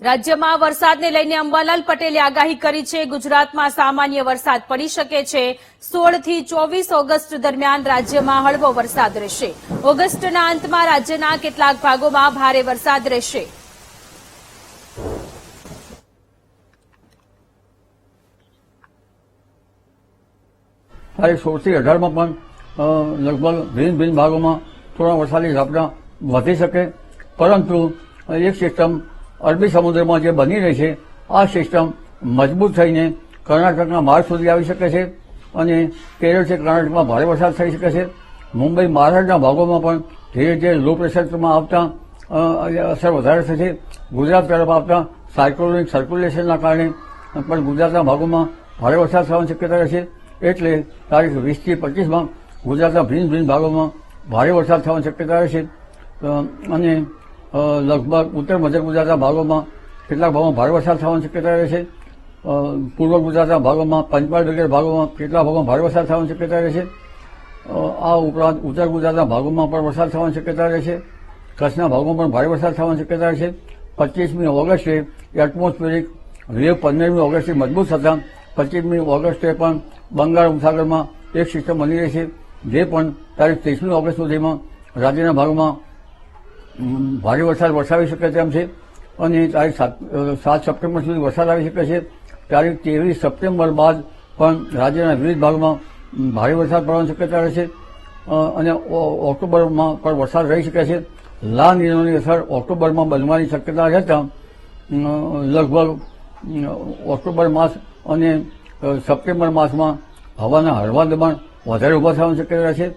રાજ્યમાં વરસાદને લઈને અંબાલાલ પટેલે આગાહી કરી છે। ગુજરાતમાં સામાન્ય વરસાદ પડી શકે છે। 16 થી 24 ઓગસ્ટ દરમિયાન રાજ્યમાં હળવો વરસાદ રહેશે। ઓગસ્ટના અંતમાં રાજ્યના કેટલાક ભાગોમાં ભારે વરસાદ રહેશે। તારીખ 16 થી 18 માં પણ લગભગ ભિન્ન ભિન્ન ભાગોમાં થોડા વરસાદી ઝાપટા વધી શકે, પરંતુ એક સિસ્ટમ અરબી સમુદ્રમાં જે બની રહી છે આ સિસ્ટમ મજબૂત થઈને કર્ણાટકના માર્ગ સુધી આવી શકે છે અને કેરળથી કર્ણાટકમાં ભારે વરસાદ થઈ શકે છે। મુંબઈ મહારાષ્ટ્રના ભાગોમાં પણ ધીરે ધીરે લો પ્રેશરમાં આવતા અસર વધારે થશે। ગુજરાત તરફ આવતા સાયક્લોનિક સર્ક્યુલેશનના કારણે પણ ગુજરાતના ભાગોમાં ભારે વરસાદ થવાની શક્યતા રહેશે। એટલે તારીખ 20 થી 25માં ગુજરાતના ભિન્ન ભિન્ન ભાગોમાં ભારે વરસાદ થવાની શક્યતા રહેશે અને લગભગ ઉત્તર મધ્ય ગુજરાતના ભાગોમાં કેટલાક ભાગોમાં ભારે વરસાદ થવાની શક્યતા રહેશે। પૂર્વ ગુજરાતના ભાગોમાં પંચમહાલ વગેરે ભાગોમાં કેટલાક ભાગોમાં ભારે વરસાદ થવાની શક્યતા રહેશે। આ ઉપરાંત ઉત્તર ગુજરાતના ભાગોમાં પણ વરસાદ થવાની શક્યતા રહેશે। કચ્છના ભાગોમાં પણ ભારે વરસાદ થવાની શક્યતા રહેશે। 25મી ઓગસ્ટે એટમોસ્ફેરિક વેવ 15મી ઓગસ્ટથી મજબૂત થતાં 25મી ઓગસ્ટે પણ બંગાળ ઉપસાગરમાં એક સિસ્ટમ બની રહેશે, જે પણ તારીખ 30મી ઓગસ્ટ સુધીમાં રાજ્યના ભાગોમાં ભારે વરસાદ વરસાવી શકે તેમ છે અને તારીખ 7 સપ્ટેમ્બર સુધી વરસાદ આવી શકે છે। તારીખ 23 સપ્ટેમ્બર બાદ પણ રાજ્યના વિવિધ ભાગોમાં ભારે વરસાદ પડવાની શક્યતા રહેશે અને ઓક્ટોબરમાં પણ વરસાદ રહી શકે છે। લા નીનોની અસર ઓક્ટોબરમાં બનવાની શક્યતા રહેતા લગભગ ઓક્ટોબર માસ અને સપ્ટેમ્બર માસમાં હવાના હળવા દબાણ વધારે ઉભા થવાની શક્યતા રહેશે।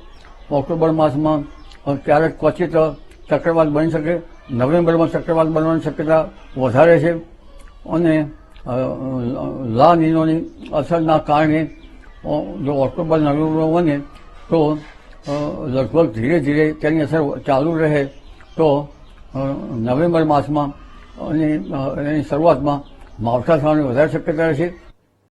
ઓક્ટોબર માસમાં ક્યારેક ક્વચિત ચક્રવાત બની શકે, નવેમ્બરમાં ચક્રવાત બનવાની શક્યતા વધારે છે અને લા નીનોની અસરના કારણે જો ઓક્ટોબર નવેમ્બર બને તો લગભગ ધીરે ધીરે તેની અસર ચાલુ રહે તો નવેમ્બર માસમાં અને એની શરૂઆતમાં માવઠા થવાની વધારે શક્યતા રહેશે।